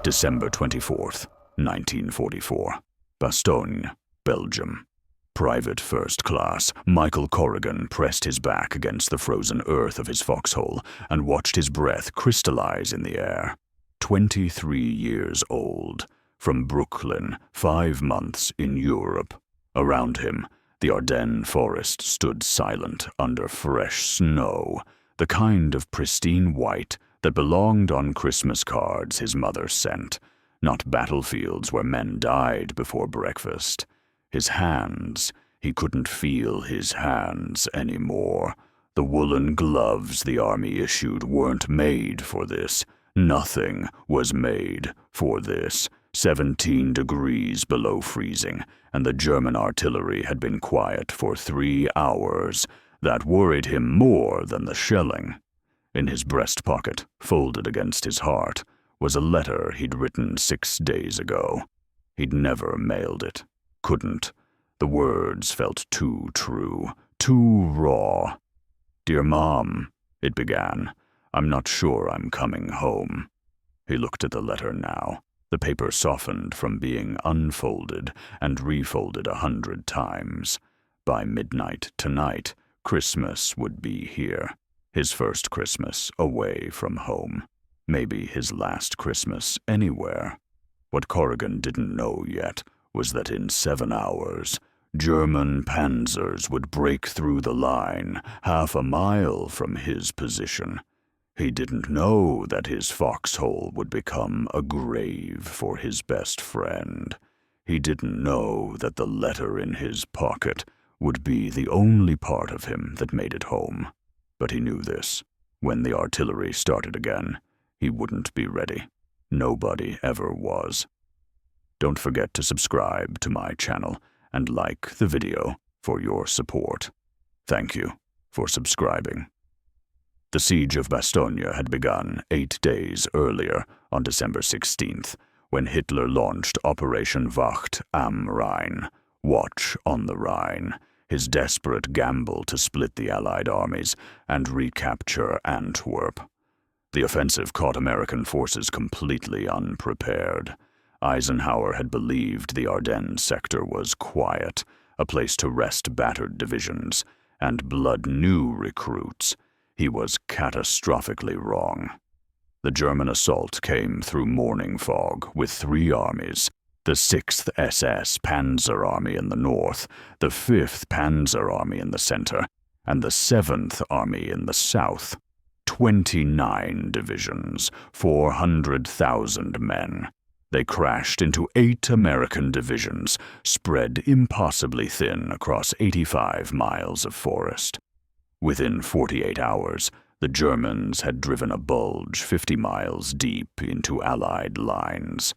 December 24th, 1944. Bastogne, Belgium. Private First Class Michael Corrigan pressed his back against the frozen earth of his foxhole and watched his breath crystallize in the air. 23 years old. From Brooklyn, 5 months in Europe. Around him, the Ardennes forest stood silent under fresh snow, the kind of pristine white that belonged on Christmas cards his mother sent, not battlefields where men died before breakfast. His hands, he couldn't feel his hands anymore. The woolen gloves the army issued weren't made for this. Nothing was made for this. 17 degrees below freezing, and the German artillery had been quiet for 3 hours. That worried him more than the shelling. In his breast pocket, folded against his heart, was a letter he'd written 6 days ago. He'd never mailed it. Couldn't. The words felt too true, too raw. "Dear Mom," it began, "I'm not sure I'm coming home." He looked at the letter now. The paper softened from being unfolded and refolded 100 times. By midnight tonight, Christmas would be here. His first Christmas away from home. Maybe his last Christmas anywhere. What Corrigan didn't know yet was that in 7 hours, German Panzers would break through the line 1/2 mile from his position. He didn't know that his foxhole would become a grave for his best friend. He didn't know that the letter in his pocket would be the only part of him that made it home. But he knew this. When the artillery started again, he wouldn't be ready. Nobody ever was. Don't forget to subscribe to my channel and like the video for your support. Thank you for subscribing. The siege of Bastogne had begun 8 days earlier, on December 16th, when Hitler launched Operation Wacht am Rhein, Watch on the Rhine, his desperate gamble to split the Allied armies and recapture Antwerp. The offensive caught American forces completely unprepared. Eisenhower had believed the Ardennes sector was quiet, a place to rest battered divisions and blood new recruits. He was catastrophically wrong. The German assault came through morning fog with 3 armies, the 6th SS Panzer Army in the north, the 5th Panzer Army in the center, and the 7th Army in the south. 29 divisions, 400,000 men. They crashed into 8 American divisions, spread impossibly thin across 85 miles of forest. Within 48 hours, the Germans had driven a Bulge 50 miles deep into Allied lines.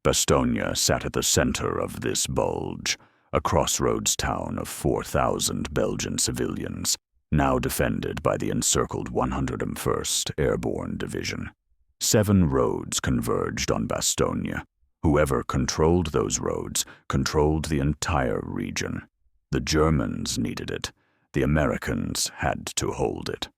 Bastogne sat at the center of this Bulge, a crossroads town of 4,000 Belgian civilians, now defended by the encircled 101st Airborne Division. 7 roads converged on Bastogne. Whoever controlled those roads controlled the entire region. The Germans needed it. The Americans had to hold it.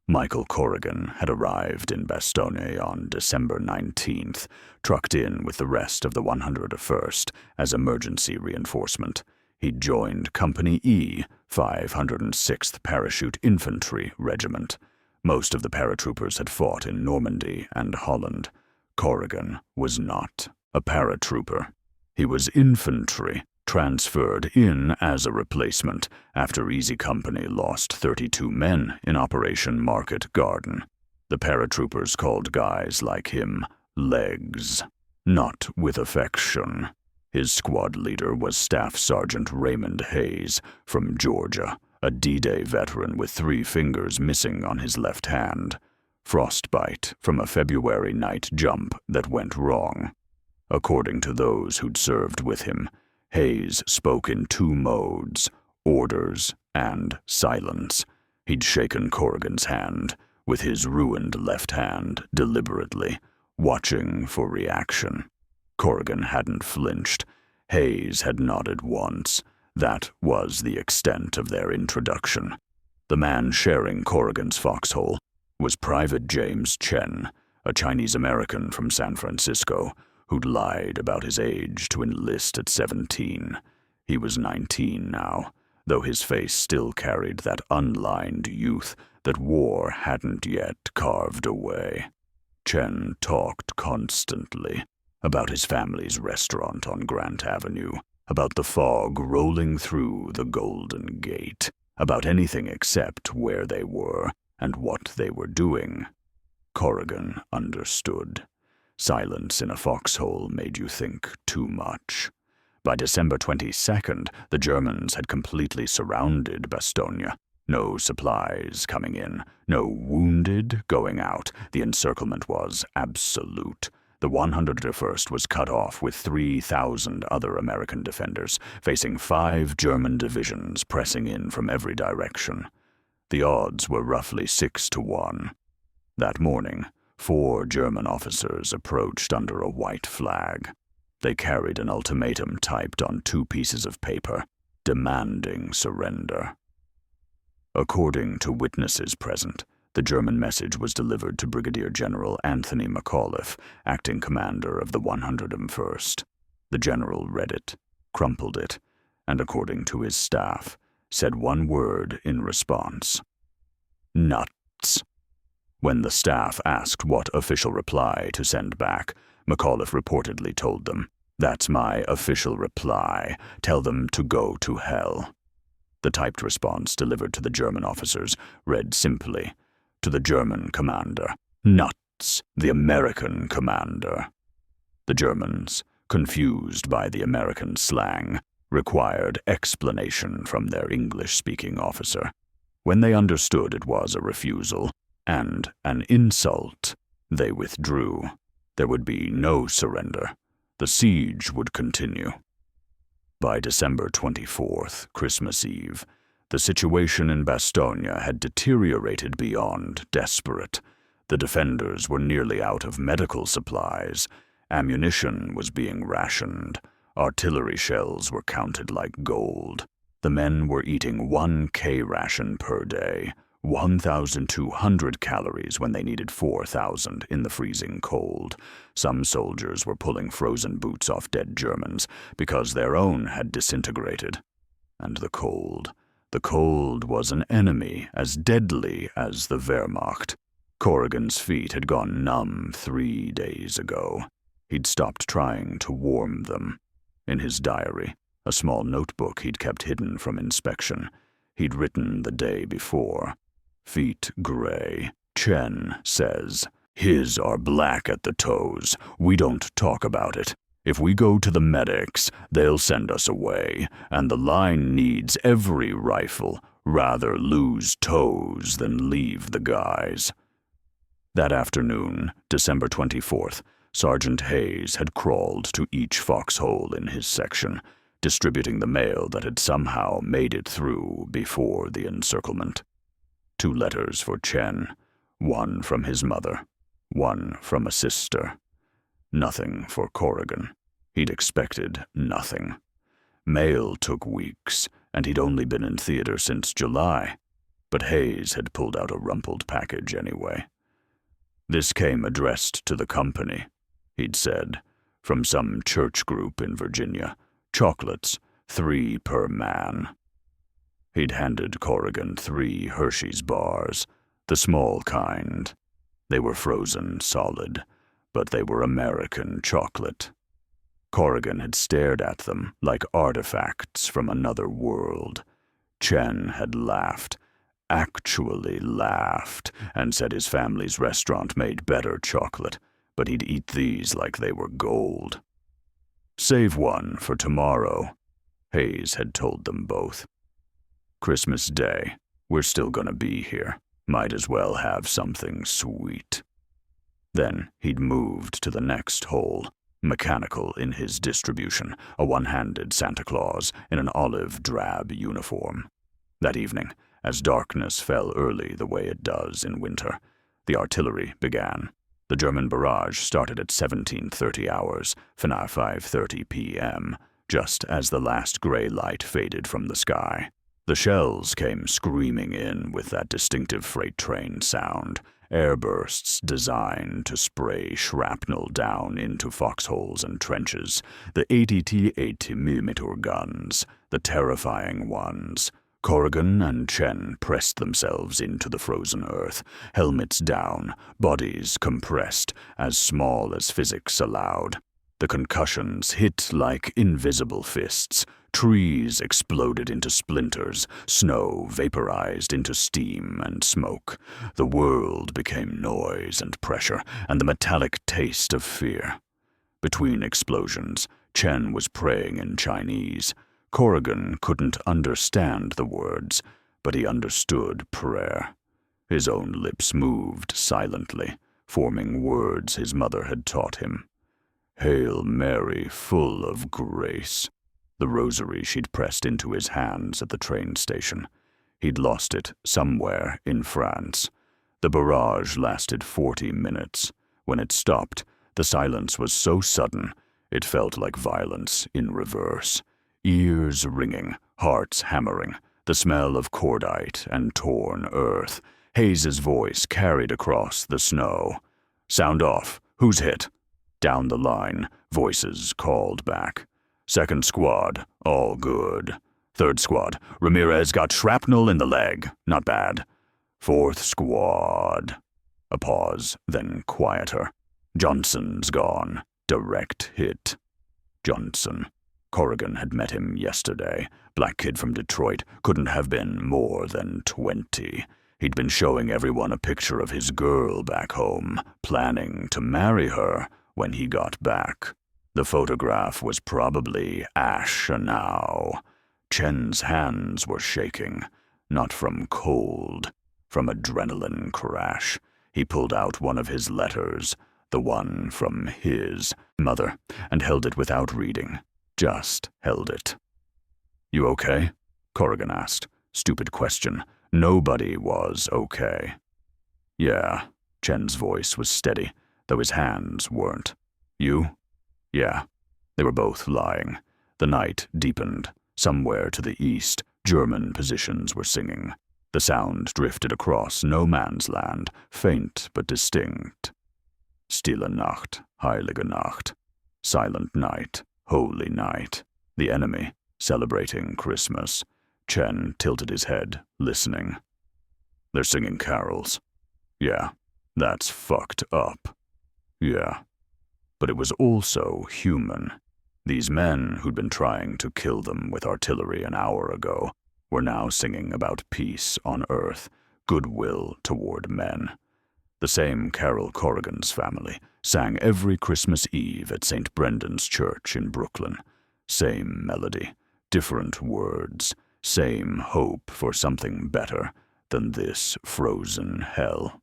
Michael Corrigan had arrived in Bastogne on December 19th, trucked in with the rest of the 101st as emergency reinforcement. He'd joined Company E, 506th Parachute Infantry Regiment. Most of the paratroopers had fought in Normandy and Holland. Corrigan was not a paratrooper. He was infantry, transferred in as a replacement after Easy Company lost 32 men in Operation Market Garden. The paratroopers called guys like him legs, not with affection. His squad leader was Staff Sergeant Raymond Hayes from Georgia, a D-Day veteran with 3 fingers missing on his left hand. Frostbite from a February night jump that went wrong. According to those who'd served with him, Hayes spoke in 2 modes, orders and silence. He'd shaken Corrigan's hand, with his ruined left hand deliberately, watching for reaction. Corrigan hadn't flinched. Hayes had nodded once. That was the extent of their introduction. The man sharing Corrigan's foxhole was Private James Chen, a Chinese-American from San Francisco, who'd lied about his age to enlist at 17. He was 19 now, though his face still carried that unlined youth that war hadn't yet carved away. Chen talked constantly about his family's restaurant on Grant Avenue, about the fog rolling through the Golden Gate, about anything except where they were and what they were doing. Corrigan understood. Silence in a foxhole made you think too much. By December 22nd, the Germans had completely surrounded Bastogne. No supplies coming in, no wounded going out. The encirclement was absolute. The 101st was cut off with 3,000 other American defenders, facing 5 German divisions pressing in from every direction. The odds were roughly 6 to 1. That morning, 4 German officers approached under a white flag. They carried an ultimatum typed on 2 pieces of paper, demanding surrender. According to witnesses present, the German message was delivered to Brigadier General Anthony McAuliffe, acting commander of the 101st. The general read it, crumpled it, and according to his staff, said one word in response: "Nuts." When the staff asked what official reply to send back, McAuliffe reportedly told them, "That's my official reply. Tell them to go to hell." The typed response delivered to the German officers read simply, to the German commander, "Nuts, the American commander." The Germans, confused by the American slang, required explanation from their English-speaking officer. When they understood it was a refusal and an insult, they withdrew. There would be no surrender. The siege would continue. By December 24th, Christmas Eve, the situation in Bastogne had deteriorated beyond desperate. The defenders were nearly out of medical supplies. Ammunition was being rationed. Artillery shells were counted like gold. The men were eating 1 K ration per day, 1,200 calories when they needed 4,000 in the freezing cold. Some soldiers were pulling frozen boots off dead Germans because their own had disintegrated. And the cold was an enemy as deadly as the Wehrmacht. Corrigan's feet had gone numb 3 days ago. He'd stopped trying to warm them. In his diary, a small notebook he'd kept hidden from inspection, he'd written the day before, "Feet gray. Chen says, his are black at the toes. We don't talk about it. If we go to the medics, they'll send us away, and the line needs every rifle. Rather lose toes than leave the guys." That afternoon, December 24th, Sergeant Hayes had crawled to each foxhole in his section, distributing the mail that had somehow made it through before the encirclement. 2 letters for Chen, 1 from his mother, 1 from a sister. Nothing for Corrigan. He'd expected nothing. Mail took weeks, and he'd only been in theater since July. But Hayes had pulled out a rumpled package anyway. "This came addressed to the company," he'd said, "from some church group in Virginia. Chocolates, 3 per man." He'd handed Corrigan 3 Hershey's bars, the small kind. They were frozen solid, but they were American chocolate. Corrigan had stared at them like artifacts from another world. Chen had laughed, actually laughed, and said his family's restaurant made better chocolate, but he'd eat these like they were gold. "Save 1 for tomorrow," Hayes had told them both. "Christmas Day, we're still gonna be here. Might as well have something sweet." Then he'd moved to the next hole, mechanical in his distribution, a one-handed Santa Claus in an olive drab uniform. That evening, as darkness fell early the way it does in winter, the artillery began. The German barrage started at 17:30 hours, 5:30 p.m., just as the last gray light faded from the sky. The shells came screaming in with that distinctive freight train sound, airbursts designed to spray shrapnel down into foxholes and trenches, the 80-80mm guns, the terrifying ones. Corrigan and Chen pressed themselves into the frozen earth, helmets down, bodies compressed, as small as physics allowed. The concussions hit like invisible fists. Trees exploded into splinters, snow vaporized into steam and smoke. The world became noise and pressure, and the metallic taste of fear. Between explosions, Chen was praying in Chinese. Corrigan couldn't understand the words, but he understood prayer. His own lips moved silently, forming words his mother had taught him. Hail Mary, full of grace. The rosary she'd pressed into his hands at the train station. He'd lost it somewhere in France. The barrage lasted 40 minutes. When it stopped, the silence was so sudden, it felt like violence in reverse. Ears ringing, hearts hammering, the smell of cordite and torn earth. Hayes's voice carried across the snow. Sound off. Who's hit? Down the line, voices called back. Second squad, all good. Third squad, Ramirez got shrapnel in the leg, not bad. Fourth squad. A pause, then quieter. Johnson's gone. Direct hit. Johnson. Corrigan had met him yesterday. Black kid from Detroit, couldn't have been more than 20. He'd been showing everyone a picture of his girl back home, planning to marry her when he got back. The photograph was probably ash now. Chen's hands were shaking, not from cold, from adrenaline crash. He pulled out one of his letters, the one from his mother, and held it without reading. Just held it. You okay? Corrigan asked. Stupid question. Nobody was okay. Yeah. Chen's voice was steady, though his hands weren't. You? Yeah. They were both lying. The night deepened. Somewhere to the east, German positions were singing. The sound drifted across no man's land, faint but distinct. Stille Nacht, heilige Nacht. Silent night, holy night. The enemy, celebrating Christmas. Chen tilted his head, listening. They're singing carols. Yeah, that's fucked up. Yeah. But it was also human. These men who'd been trying to kill them with artillery an hour ago were now singing about peace on earth, goodwill toward men. The same carol Corrigan's family sang every Christmas Eve at St. Brendan's Church in Brooklyn. Same melody, different words, same hope for something better than this frozen hell.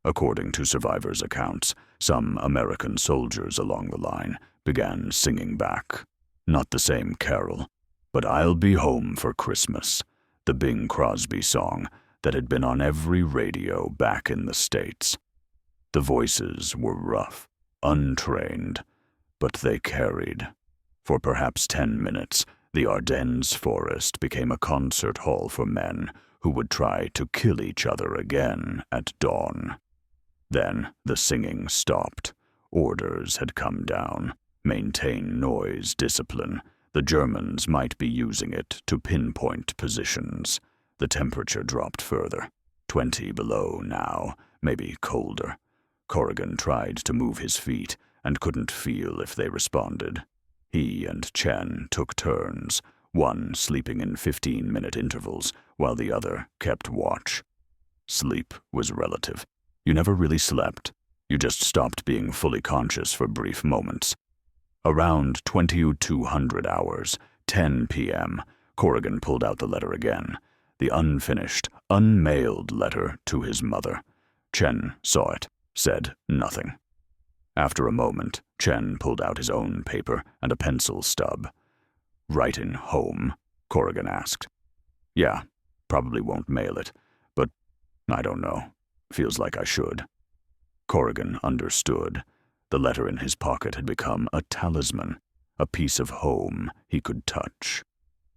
According to survivors' accounts, some American soldiers along the line began singing back. Not the same carol, but I'll Be Home for Christmas, the Bing Crosby song that had been on every radio back in the States. The voices were rough, untrained, but they carried. For perhaps 10 minutes, the Ardennes forest became a concert hall for men who would try to kill each other again at dawn. Then the singing stopped. Orders had come down. Maintain noise discipline. The Germans might be using it to pinpoint positions. The temperature dropped further. 20 below now, maybe colder. Corrigan tried to move his feet and couldn't feel if they responded. He and Chen took turns, one sleeping in 15-minute intervals while the other kept watch. Sleep was relative. You never really slept. You just stopped being fully conscious for brief moments. Around 2200 hours, 10 p.m., Corrigan pulled out the letter again. The unfinished, unmailed letter to his mother. Chen saw it, said nothing. After a moment, Chen pulled out his own paper and a pencil stub. Writing home? Corrigan asked. Yeah, probably won't mail it, but I don't know. Feels like I should. Corrigan understood. The letter in his pocket had become a talisman, a piece of home he could touch.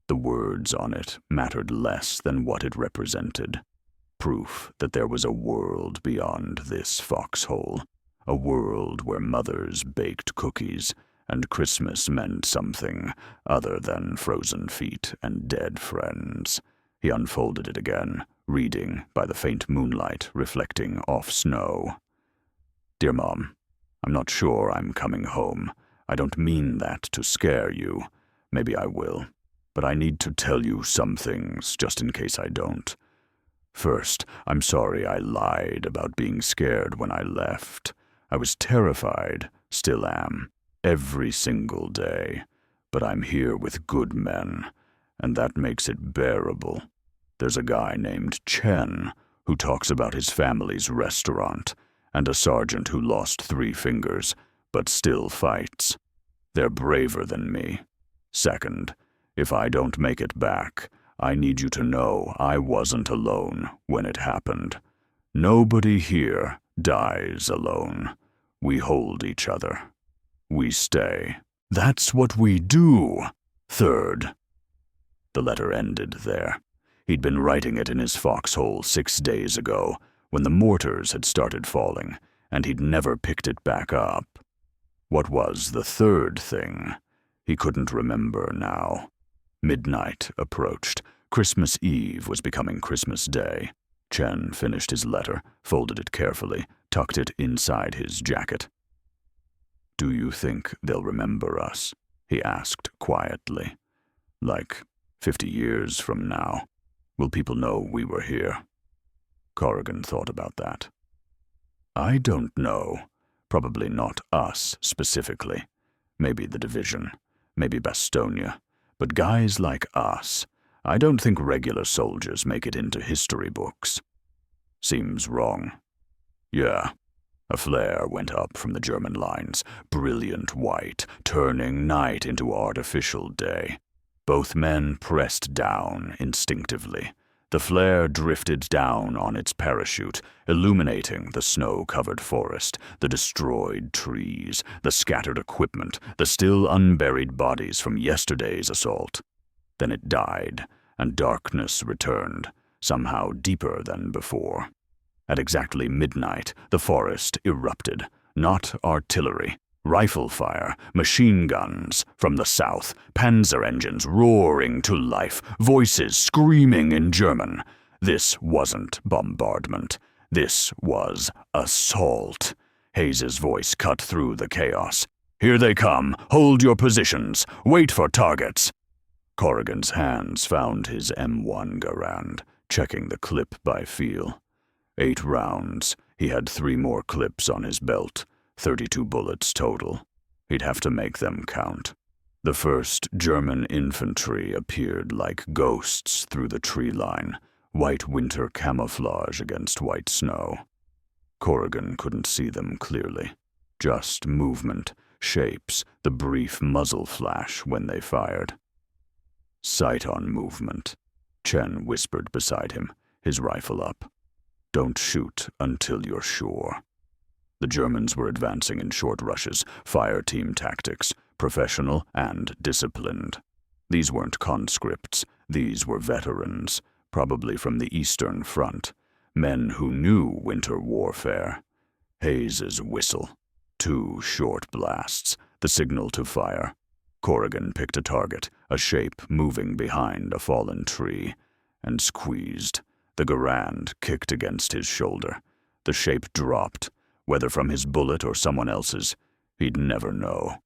The words on it mattered less than what it represented. proof that there was a world beyond this foxhole, a world where mothers baked cookies and Christmas meant something other than frozen feet and dead friends. He unfolded it again, reading by the faint moonlight reflecting off snow. Dear Mom, I'm not sure I'm coming home. I don't mean that to scare you. Maybe I will. But I need to tell you some things, just in case I don't. First, I'm sorry I lied about being scared when I left. I was terrified, still am, every single day. But I'm here with good men, and that makes it bearable. There's a guy named Chen who talks about his family's restaurant, and a sergeant who lost 3 fingers, but still fights. They're braver than me. Second, if I don't make it back, I need you to know I wasn't alone when it happened. Nobody here dies alone. We hold each other. We stay. That's what we do. Third. The letter ended there. He'd been writing it in his foxhole 6 days ago, when the mortars had started falling, and he'd never picked it back up. What was the third thing? He couldn't remember now. Midnight approached. Christmas Eve was becoming Christmas Day. Chen finished his letter, folded it carefully, tucked it inside his jacket. Do you think they'll remember us? He asked quietly. Like 50 years from now, will people know we were here? Corrigan thought about that. I don't know. Probably not us specifically. Maybe the division. Maybe Bastogne. But guys like us, I don't think regular soldiers make it into history books. Seems wrong. Yeah. A flare went up from the German lines, brilliant white, turning night into artificial day. Both men pressed down instinctively. The flare drifted down on its parachute, illuminating the snow-covered forest, the destroyed trees, the scattered equipment, the still unburied bodies from yesterday's assault. Then it died, and darkness returned, somehow deeper than before. At exactly midnight, the forest erupted. Not artillery. Rifle fire, machine guns from the south, Panzer engines roaring to life, voices screaming in German. This wasn't bombardment. This was assault. Hayes's voice cut through the chaos. Here they come. Hold your positions. Wait for targets. Corrigan's hands found his M1 Garand, checking the clip by feel. 8 rounds. He had 3 more clips on his belt. 32 bullets total. He'd have to make them count. The first German infantry appeared like ghosts through the tree line, white winter camouflage against white snow. Corrigan couldn't see them clearly. Just movement, shapes, the brief muzzle flash when they fired. Sight on movement. Chen whispered beside him, his rifle up. Don't shoot until you're sure. The Germans were advancing in short rushes, fire team tactics, professional and disciplined. These weren't conscripts, these were veterans, probably from the Eastern Front, men who knew winter warfare. Hayes's whistle. 2 short blasts, the signal to fire. Corrigan picked a target, a shape moving behind a fallen tree, and squeezed. The Garand kicked against his shoulder. The shape dropped. Whether from his bullet or someone else's, he'd never know.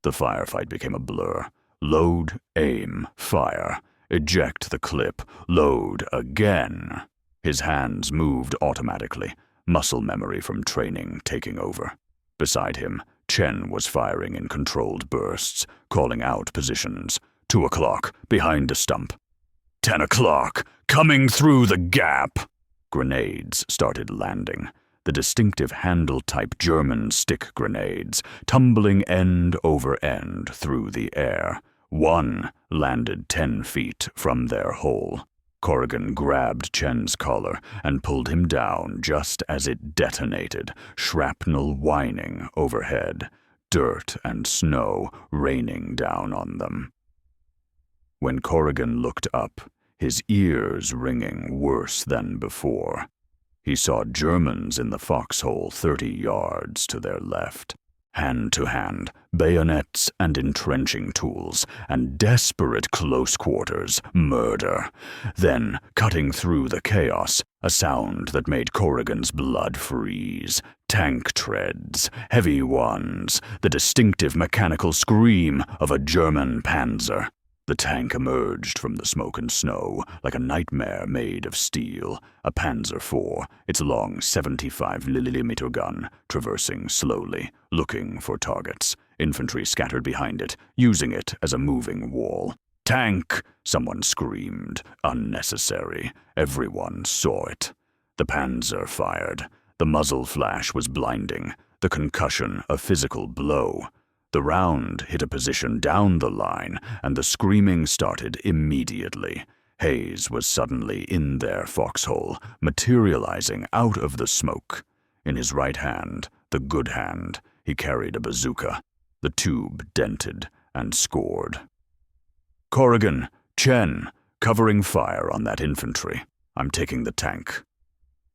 The firefight became a blur. Load, aim, fire. Eject the clip. Load again. His hands moved automatically, muscle memory from training taking over. Beside him, Chen was firing in controlled bursts, calling out positions. 2 o'clock, behind a stump. 10 o'clock, coming through the gap. Grenades started landing. The distinctive handle-type German stick grenades, tumbling end over end through the air. One landed 10 feet from their hole. Corrigan grabbed Chen's collar and pulled him down just as it detonated, shrapnel whining overhead, dirt and snow raining down on them. When Corrigan looked up, his ears ringing worse than before. He saw Germans in the foxhole 30 yards to their left. Hand to hand, bayonets and entrenching tools, and desperate close quarters murder. Then, cutting through the chaos, a sound that made Corrigan's blood freeze. Tank treads, heavy ones, the distinctive mechanical scream of a German Panzer. The tank emerged from the smoke and snow like a nightmare made of steel, a Panzer IV, its long 75mm gun, traversing slowly, looking for targets. Infantry scattered behind it, using it as a moving wall. "Tank!" someone screamed. Unnecessary. Everyone saw it. The Panzer fired. The muzzle flash was blinding, the concussion a physical blow. The round hit a position down the line, and the screaming started immediately. Hayes was suddenly in their foxhole, materializing out of the smoke. In his right hand, the good hand, he carried a bazooka. The tube dented and scored. "Corrigan, Chen, covering fire on that infantry. I'm taking the tank."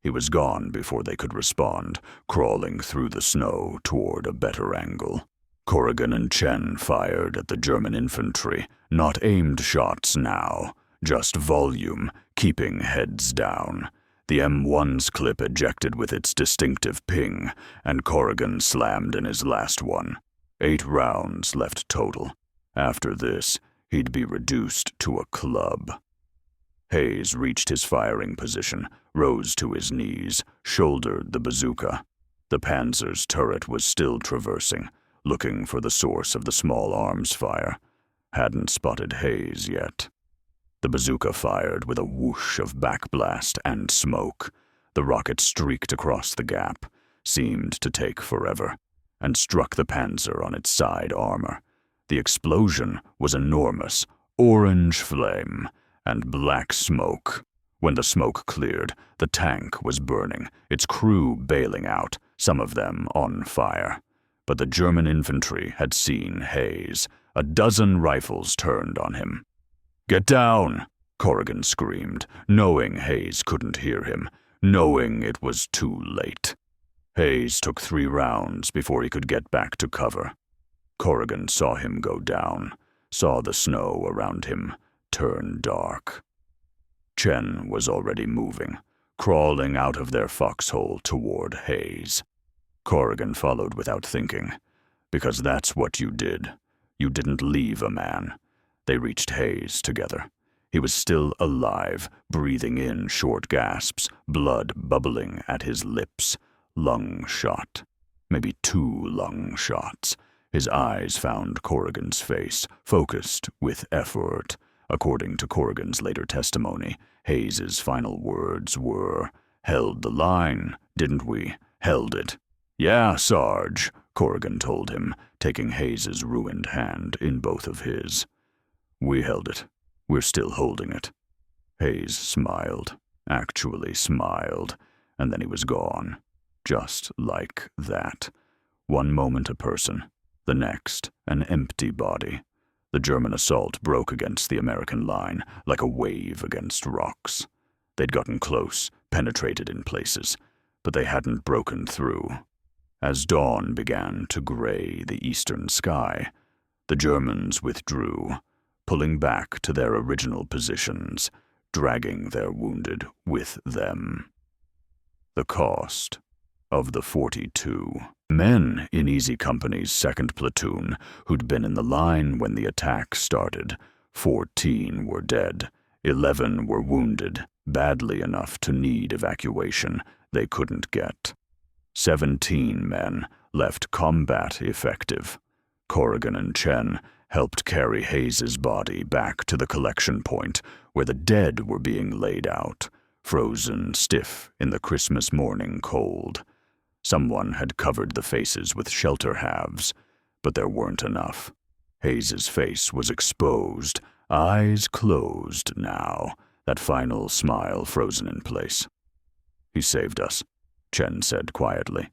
He was gone before they could respond, crawling through the snow toward a better angle. Corrigan and Chen fired at the German infantry, not aimed shots now, just volume, keeping heads down. The M1's clip ejected with its distinctive ping, and Corrigan slammed in his last one. 8 rounds left total. After this, he'd be reduced to a club. Hayes reached his firing position, rose to his knees, shouldered the bazooka. The Panzer's turret was still traversing, looking for the source of the small arms fire. Hadn't spotted Hayes yet. The bazooka fired with a whoosh of backblast and smoke. The rocket streaked across the gap, seemed to take forever, and struck the Panzer on its side armor. The explosion was enormous, orange flame and black smoke. When the smoke cleared, the tank was burning, its crew bailing out, some of them on fire. But the German infantry had seen Hayes. A dozen rifles turned on him. "Get down!" Corrigan screamed, knowing Hayes couldn't hear him, knowing it was too late. Hayes took 3 rounds before he could get back to cover. Corrigan saw him go down, saw the snow around him turn dark. Chen was already moving, crawling out of their foxhole toward Hayes. Corrigan followed without thinking, because that's what you did. You didn't leave a man. They reached Hayes together. He was still alive, breathing in short gasps, blood bubbling at his lips. Lung shot. Maybe 2 lung shots. His eyes found Corrigan's face, focused with effort. According to Corrigan's later testimony, Hayes's final words were, "Held the line, didn't we? Held it." "Yeah, Sarge," Corrigan told him, taking Hayes's ruined hand in both of his. "We held it. We're still holding it." Hayes smiled, actually smiled, and then he was gone. Just like that. One moment a person, the next an empty body. The German assault broke against the American line, like a wave against rocks. They'd gotten close, penetrated in places, but they hadn't broken through. As dawn began to gray the eastern sky, the Germans withdrew, pulling back to their original positions, dragging their wounded with them. The cost of the 42 men in Easy Company's 2nd platoon who'd been in the line when the attack started. 14 were dead, 11 were wounded, badly enough to need evacuation they couldn't get. 17 men left combat effective. Corrigan and Chen helped carry Hayes's body back to the collection point where the dead were being laid out, frozen stiff in the Christmas morning cold. Someone had covered the faces with shelter halves, but there weren't enough. Hayes's face was exposed, eyes closed now, that final smile frozen in place. "He saved us," Chen said quietly.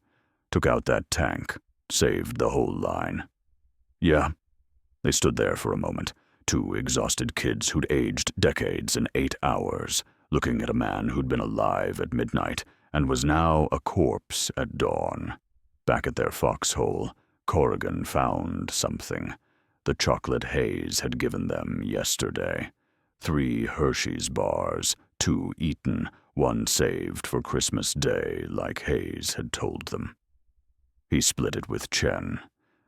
"Took out that tank, saved the whole line." "Yeah." They stood there for a moment, 2 exhausted kids who'd aged decades in 8 hours, looking at a man who'd been alive at midnight and was now a corpse at dawn. Back at their foxhole, Corrigan found something. The chocolate haze had given them yesterday. 3 Hershey's bars, 2 eaten, 1 saved for Christmas Day like Hayes had told them. He split it with Chen.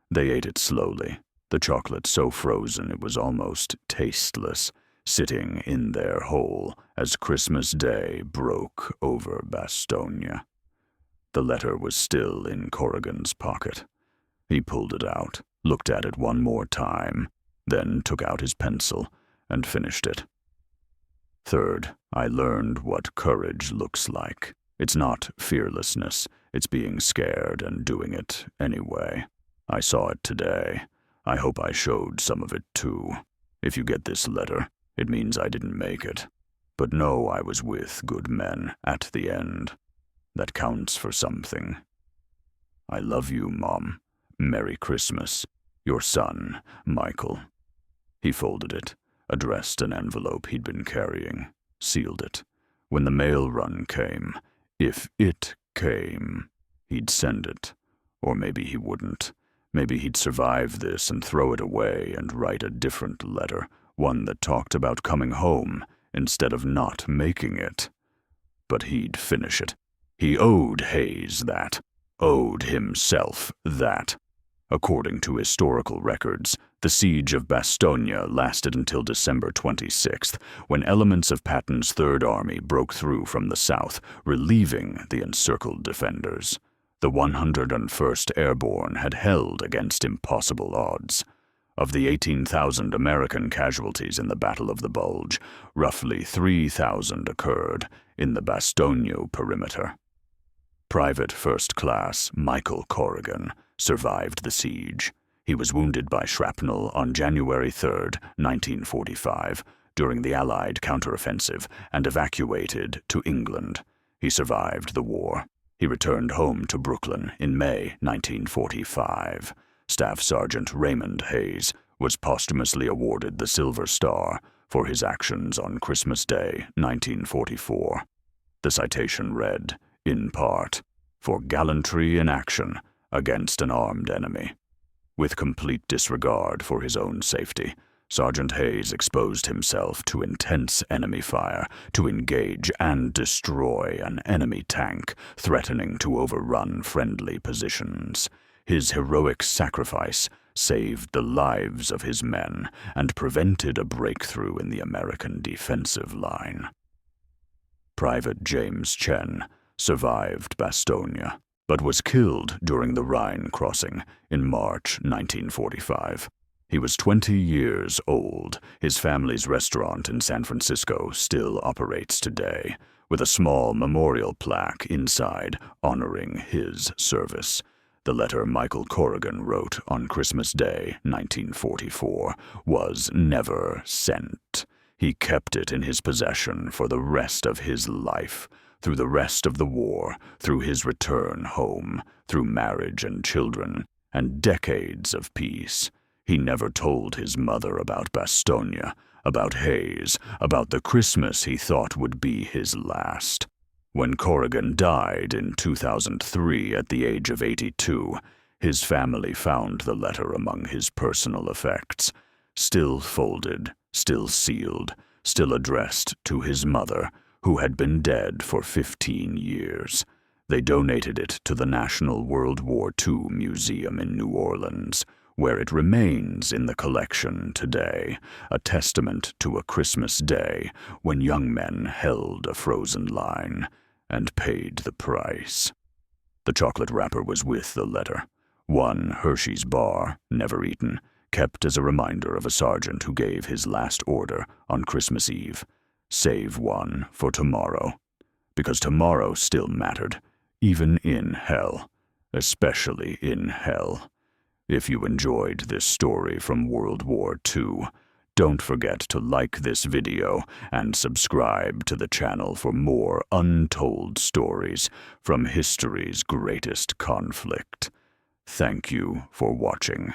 They ate it slowly, the chocolate so frozen it was almost tasteless, sitting in their hole as Christmas Day broke over Bastogne. The letter was still in Corrigan's pocket. He pulled it out, looked at it one more time, then took out his pencil and finished it. Third, I learned what courage looks like. It's not fearlessness, it's being scared and doing it anyway. I saw it today. I hope I showed some of it too. If you get this letter, it means I didn't make it. But know I was with good men at the end. That counts for something. I love you, Mom. Merry Christmas. Your son, Michael. He folded it, addressed an envelope he'd been carrying, sealed it. When the mail run came, if it came, he'd send it. Or maybe he wouldn't. Maybe he'd survive this and throw it away and write a different letter, one that talked about coming home instead of not making it. But he'd finish it. He owed Hayes that. Owed himself that. According to historical records, the siege of Bastogne lasted until December 26th, when elements of Patton's Third Army broke through from the south, relieving the encircled defenders. The 101st Airborne had held against impossible odds. Of the 18,000 American casualties in the Battle of the Bulge, roughly 3,000 occurred in the Bastogne perimeter. Private First Class Michael Corrigan survived the siege. He was wounded by shrapnel on January 3, 1945, during the Allied counteroffensive and evacuated to England. He survived the war. He returned home to Brooklyn in May 1945. Staff Sergeant Raymond Hayes was posthumously awarded the Silver Star for his actions on Christmas Day 1944. The citation read, in part, for gallantry in action against an armed enemy. With complete disregard for his own safety, Sergeant Hayes exposed himself to intense enemy fire to engage and destroy an enemy tank threatening to overrun friendly positions. His heroic sacrifice saved the lives of his men and prevented a breakthrough in the American defensive line. Private James Chen survived Bastogne, but was killed during the Rhine crossing in March 1945. He was 20 years old. His family's restaurant in San Francisco still operates today, with a small memorial plaque inside honoring his service. The letter Michael Corrigan wrote on Christmas Day, 1944, was never sent. He kept it in his possession for the rest of his life, through the rest of the war, through his return home, through marriage and children, and decades of peace. He never told his mother about Bastogne, about Hayes, about the Christmas he thought would be his last. When Corrigan died in 2003 at the age of 82, his family found the letter among his personal effects, still folded, still sealed, still addressed to his mother, who had been dead for 15 years. They donated it to the National World War II Museum in New Orleans, where it remains in the collection today, a testament to a Christmas Day when young men held a frozen line and paid the price. The chocolate wrapper was with the letter. 1 Hershey's bar, never eaten, kept as a reminder of a sergeant who gave his last order on Christmas Eve. Save 1 for tomorrow. Because tomorrow still mattered, even in hell, especially in hell. If you enjoyed this story from World War II, don't forget to like this video and subscribe to the channel for more untold stories from history's greatest conflict. Thank you for watching.